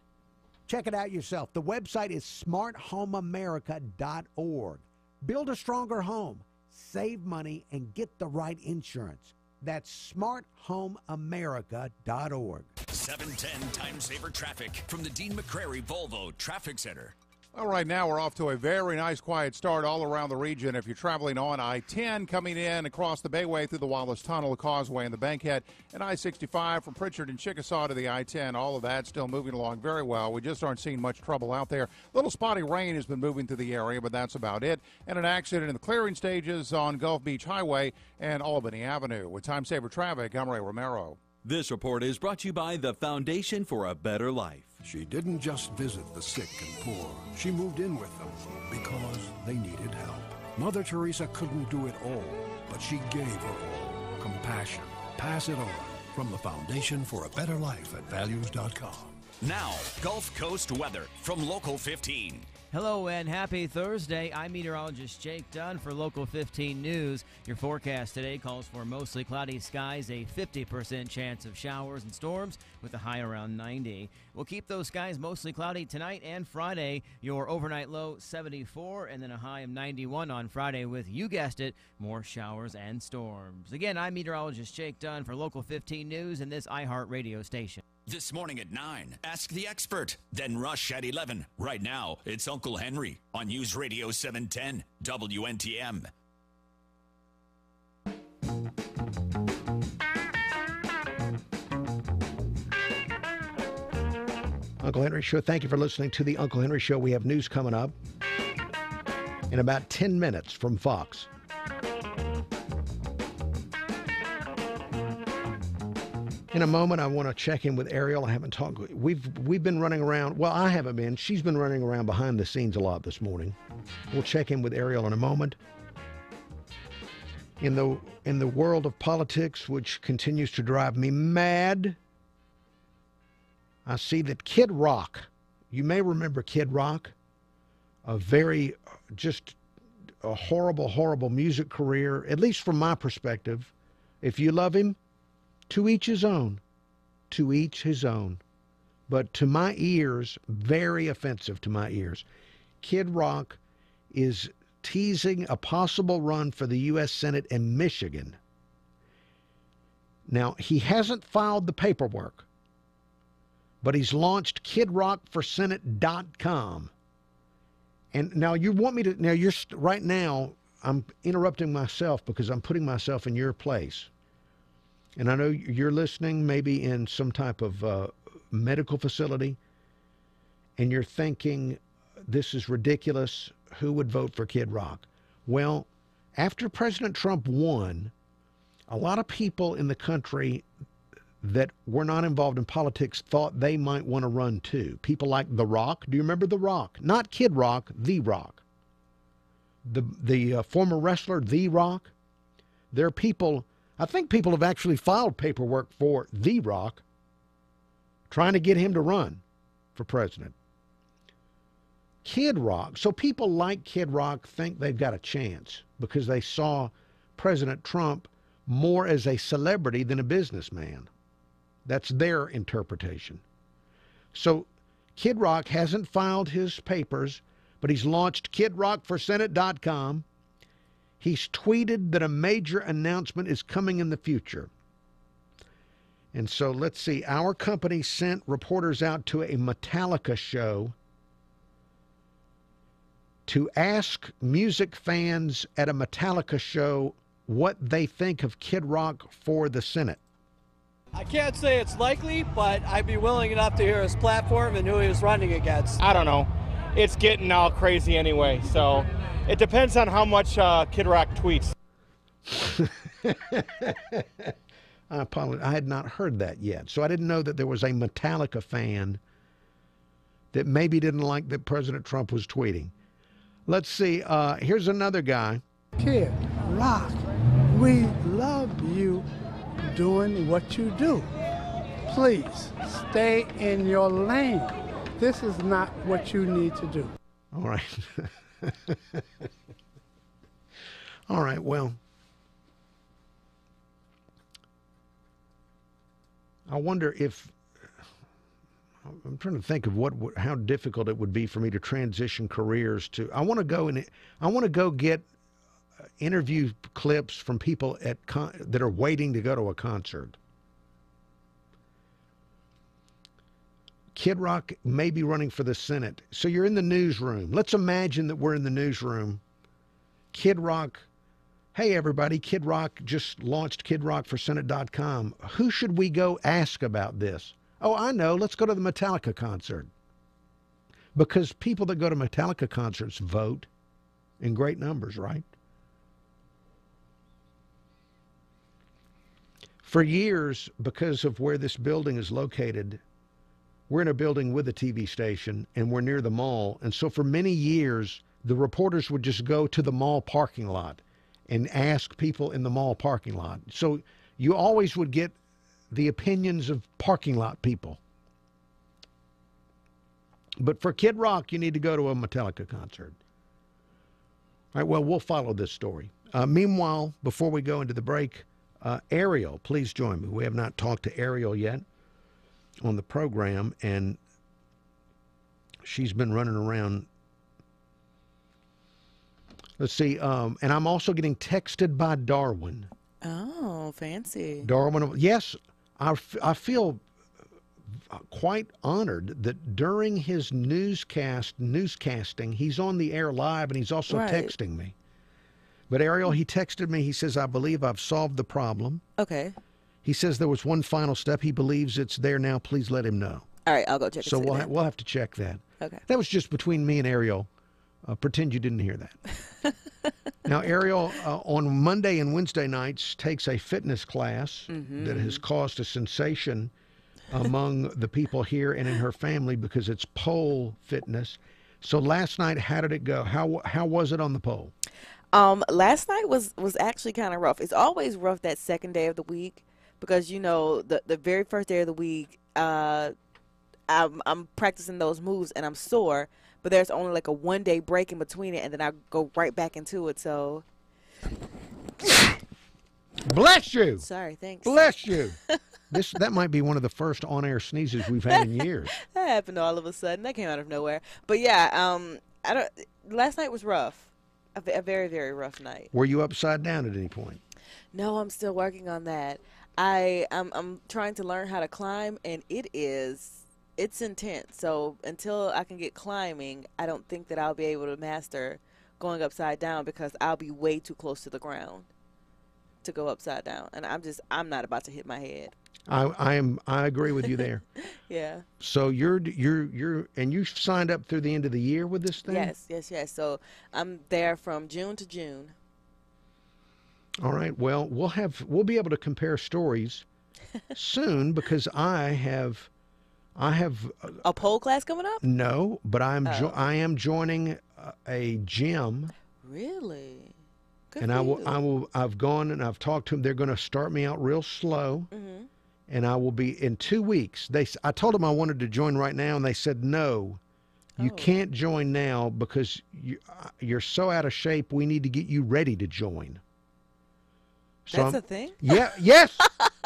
Check it out yourself. The website is smarthomeamerica.org. Build a stronger home, save money, and get the right insurance. That's smarthomeamerica.org. 710 Time Saver Traffic from the Dean McCrary Volvo Traffic Center. Well, right now we're off to a very nice quiet start all around the region. If you're traveling on I-10 coming in across the Bayway through the Wallace Tunnel, the Causeway, and the Bankhead, and I-65 from Pritchard and Chickasaw to the I-10, all of that still moving along very well. We just aren't seeing much trouble out there. A little spotty rain has been moving through the area, but that's about it. And an accident in the clearing stages on Gulf Beach Highway and Albany Avenue. With Time Saver Traffic, I'm Ray Romero. This report is brought to you by the Foundation for a Better Life. She didn't just visit the sick and poor. She moved in with them because they needed help. Mother Teresa couldn't do it all, but she gave her all. Compassion. Pass it on. From the Foundation for a Better Life at values.com. Now, Gulf Coast weather from Local 15. Hello and happy Thursday. I'm meteorologist Jake Dunn for Local 15 News. Your forecast today calls for mostly cloudy skies, a 50% chance of showers and storms with a high around 90. We'll keep those skies mostly cloudy tonight and Friday. Your overnight low 74 and then a high of 91 on Friday with, you guessed it, more showers and storms. Again, I'm meteorologist Jake Dunn for Local 15 News and this iHeart radio station. This morning at 9, ask the expert. Then Rush at 11. Right now, it's Uncle Henry on News Radio 710 WNTM. Uncle Henry Show. Thank you for listening to the Uncle Henry Show. We have news coming up in about 10 minutes from Fox. In a moment, I want to check in with Ariel. I haven't talked. We've been running around. Well, I haven't been. She's been running around behind the scenes a lot this morning. We'll check in with Ariel in a moment. In the world of politics, which continues to drive me mad, I see that Kid Rock, you may remember Kid Rock, just a horrible, horrible music career, at least from my perspective. If you love him, to each his own. To each his own. But to my ears, very offensive to my ears. Kid Rock is teasing a possible run for the U.S. Senate in Michigan. Now, he hasn't filed the paperwork, but he's launched KidRockForSenate.com. And now you want me to, right now, I'm interrupting myself because I'm putting myself in your place. And I know you're listening maybe in some type of medical facility, and you're thinking, this is ridiculous. Who would vote for Kid Rock? Well, after President Trump won, a lot of people in the country that were not involved in politics thought they might want to run too. People like The Rock. Do you remember The Rock? Not Kid Rock, The Rock. The former wrestler, The Rock. There are people, I think people have actually filed paperwork for The Rock, trying to get him to run for president. Kid Rock. So people like Kid Rock think they've got a chance because they saw President Trump more as a celebrity than a businessman. That's their interpretation. So Kid Rock hasn't filed his papers, but he's launched KidRockForSenate.com. He's tweeted that a major announcement is coming in the future. And so let's see. Our company sent reporters out to a Metallica show to ask music fans at a Metallica show what they think of Kid Rock for the Senate. I can't say it's likely, but I'd be willing enough to hear his platform and who he was running against. I don't know. It's getting all crazy anyway, so it depends on how much Kid Rock tweets. I apologize. I had not heard that yet, so I didn't know that there was a Metallica fan that maybe didn't like that President Trump was tweeting. Let's see. Here's another guy. Kid Rock, we love you doing what you do. Please stay in your lane. This is not what you need to do. All right. All right, well, I wonder if, I'm trying to think of how difficult it would be for me to transition careers to, I want to go get interview clips from people that are waiting to go to a concert. Kid Rock may be running for the Senate. So you're in the newsroom. Let's imagine that we're in the newsroom. Kid Rock, hey everybody, Kid Rock just launched KidRockForSenate.com. Who should we go ask about this? Oh, I know. Let's go to the Metallica concert. Because people that go to Metallica concerts vote in great numbers, right? For years, because of where this building is located, we're in a building with a TV station, and we're near the mall. And so for many years, the reporters would just go to the mall parking lot and ask people in the mall parking lot. So you always would get the opinions of parking lot people. But for Kid Rock, you need to go to a Metallica concert. All right, well, we'll follow this story. Meanwhile, before we go into the break, Ariel, please join me. We have not talked to Ariel yet on the program, and she's been running around. Let's see, and I'm also getting texted by Darwin. Oh, fancy. Darwin, yes, I feel quite honored that during his newscasting, he's on the air live and he's also texting me. But Ariel, he texted me, he says, I believe I've solved the problem. Okay. He says there was one final step. He believes it's there now. Please let him know. All right, I'll go check it. So we'll have to check that. Okay. That was just between me and Ariel. Pretend you didn't hear that. Now, Ariel, on Monday and Wednesday nights, takes a fitness class that has caused a sensation among the people here and in her family because it's pole fitness. So last night, how did it go? How was it on the pole? Last night was actually kind of rough. It's always rough that second day of the week because, you know, the very first day of the week, I'm practicing those moves and I'm sore, but there's only like a 1 day break in between it, and then I go right back into it. So, bless you. Sorry, thanks. Bless you. That might be one of the first on-air sneezes we've had in years. That happened all of a sudden. That came out of nowhere. But yeah, last night was rough. A very, very rough night. Were you upside down at any point? No, I'm still working on that. I'm trying to learn how to climb, and it's intense. So until I can get climbing, I don't think that I'll be able to master going upside down because I'll be way too close to the ground to go upside down, and I'm not about to hit my head. I agree with you there. Yeah. So you're and you signed up through the end of the year with this thing? Yes. So I'm there from June to June. All right. Well, we'll be able to compare stories soon because I have a pole class coming up. No, but I am joining a gym. Really? Good and for I've gone and I've talked to them. They're going to start me out real slow. Mm-hmm. And I will be in 2 weeks. I told them I wanted to join right now, and they said no. You can't join now because you're so out of shape. We need to get you ready to join. So That's a thing? Yeah. Yes.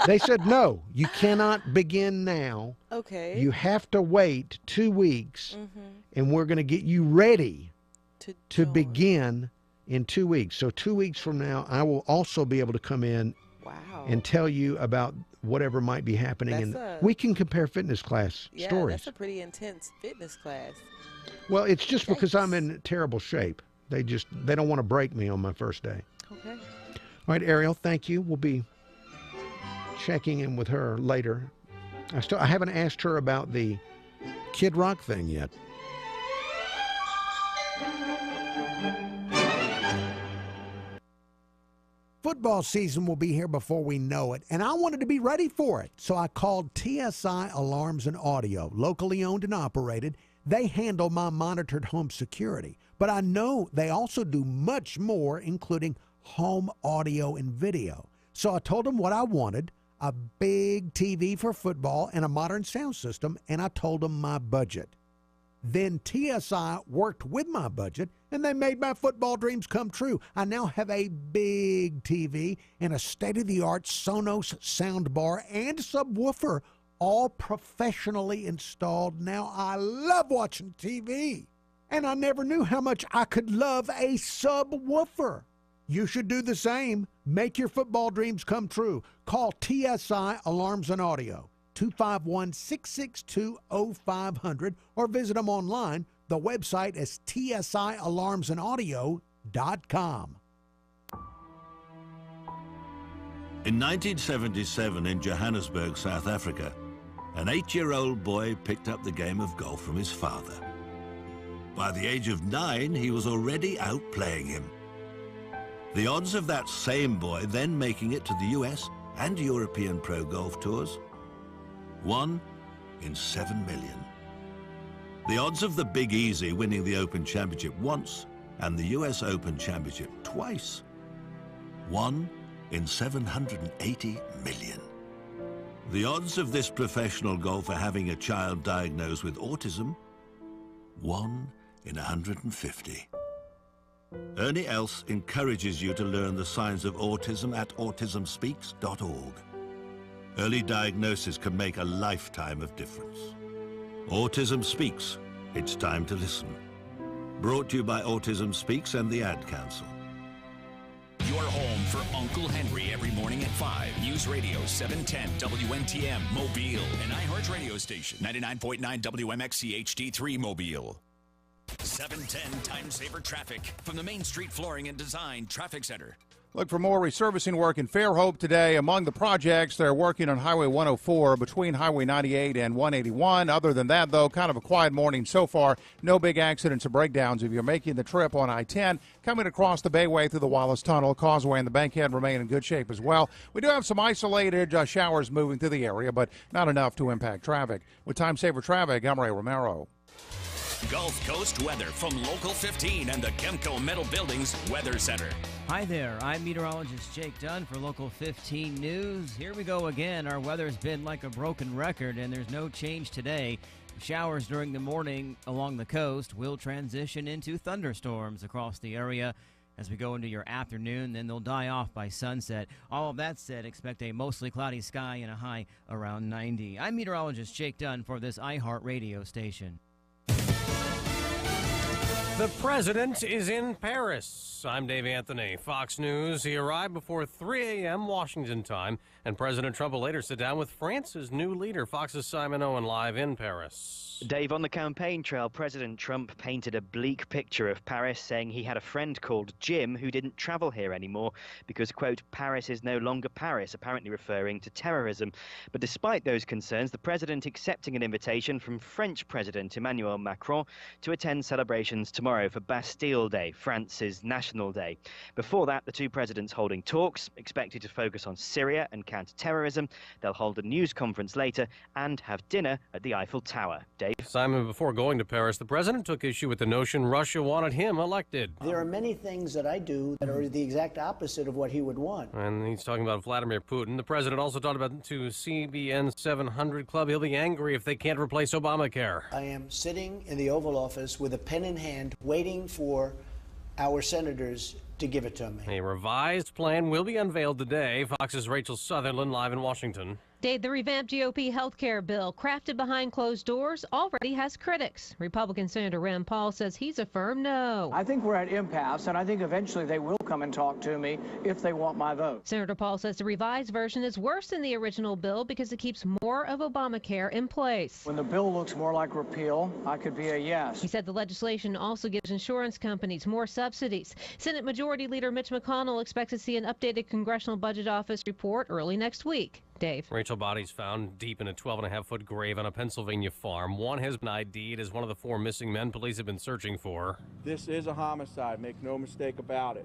They said no. You cannot begin now. Okay. You have to wait 2 weeks, and we're going to get you ready to begin in 2 weeks. So 2 weeks from now, I will also be able to come in and tell you about whatever might be happening. And we can compare fitness class stories. That's a pretty intense fitness class. Well, it's just because I'm in terrible shape. They don't want to break me on my first day. Okay. All right, Ariel, thank you. We'll be checking in with her later. I haven't asked her about the Kid Rock thing yet. Football season will be here before we know it, and I wanted to be ready for it. So I called TSI Alarms and Audio, locally owned and operated. They handle my monitored home security, but I know they also do much more, including home audio and video. So I told them what I wanted, a big TV for football and a modern sound system, and I told them my budget. Then TSI worked with my budget, and they made my football dreams come true. I now have a big TV and a state-of-the-art Sonos soundbar and subwoofer, all professionally installed. Now I love watching TV, and I never knew how much I could love a subwoofer. You should do the same. Make your football dreams come true. Call TSI Alarms and Audio, 251-662-0500, or visit them online. The website is tsialarmsandaudio.com. In 1977 in Johannesburg, South Africa, an 8-year-old boy picked up the game of golf from his father. By the age of 9, he was already outplaying him. The odds of that same boy then making it to the US and European Pro Golf Tours? 1 in 7 million. The odds of the Big Easy winning the Open Championship once and the US Open Championship twice? 1 in 780 million. The odds of this professional golfer having a child diagnosed with autism? 1 in 150. Ernie Els encourages you to learn the signs of autism at autismspeaks.org. Early diagnosis can make a lifetime of difference. Autism Speaks. It's time to listen. Brought to you by Autism Speaks and the Ad Council. your home for Uncle Henry every morning at 5. News Radio 710 WNTM Mobile, an iHeart radio station. 99.9 WMXC HD3 Mobile. 710 Time Saver Traffic from the Main Street Flooring and Design Traffic Center. Look for more resurfacing work in Fairhope today. Among the projects, they're working on Highway 104 between Highway 98 and 181. Other than that, though, kind of a quiet morning so far. No big accidents or breakdowns. If you're making the trip on I-10, coming across the Bayway through the Wallace Tunnel, Causeway and the Bankhead remain in good shape as well. We do have some isolated showers moving through the area, but not enough to impact traffic. With Time Saver Traffic, I'm Ray Romero. Gulf Coast weather from Local 15 and the Kemco Metal Buildings Weather Center. Hi there, I'm meteorologist Jake Dunn for Local 15 News. Here we go again. Our weather's been like a broken record, and there's no change today. Showers during the morning along the coast will transition into thunderstorms across the area as we go into your afternoon, then they'll die off by sunset. All of that said, expect a mostly cloudy sky and a high around 90. I'm meteorologist Jake Dunn for this iHeart radio station. The president is in Paris. I'm Dave Anthony, Fox News. He arrived before 3 a.m. Washington time, and President Trump will later sit down with France's new leader. Fox's Simon Owen live in Paris. Dave, on the campaign trail, President Trump painted a bleak picture of Paris, saying he had a friend called Jim who didn't travel here anymore because, quote, Paris is no longer Paris, apparently referring to terrorism. But despite those concerns, the president accepting an invitation from French President Emmanuel Macron to attend celebrations tomorrow for Bastille Day, France's national day. Before that, the two presidents holding talks, expected to focus on Syria and counter-terrorism. They'll hold a news conference later and have dinner at the Eiffel Tower. Dave? Simon, before going to Paris, the president took issue with the notion Russia wanted him elected. There are many things that I do that are the exact opposite of what he would want. And he's talking about Vladimir Putin. The president also talked about to CBN 700 Club. He'll be angry if they can't replace Obamacare. I am sitting in the Oval Office with a pen in hand, waiting for our senators to give it to me. A revised plan will be unveiled today. Fox's Rachel Sutherland live in Washington. Dave, the revamped GOP health care bill, crafted behind closed doors, already has critics. Republican Senator Rand Paul says he's a firm no. I think we're at impasse, and I think eventually they will come and talk to me if they want my vote. Senator Paul says the revised version is worse than the original bill because it keeps more of Obamacare in place. When the bill looks more like repeal, I could be a yes. He said the legislation also gives insurance companies more subsidies. Senate Majority Leader Mitch McConnell expects to see an updated Congressional Budget Office report early next week. Dave. Rachel, bodies found deep in a 12.5-foot grave on a Pennsylvania farm. One has been ID'd as one of the 4 missing men police have been searching for. This is a homicide. Make no mistake about it.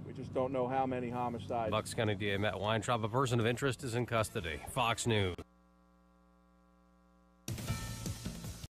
We just don't know how many homicides. Bucks County DA Matt Weintraub, a person of interest, is in custody. Fox News.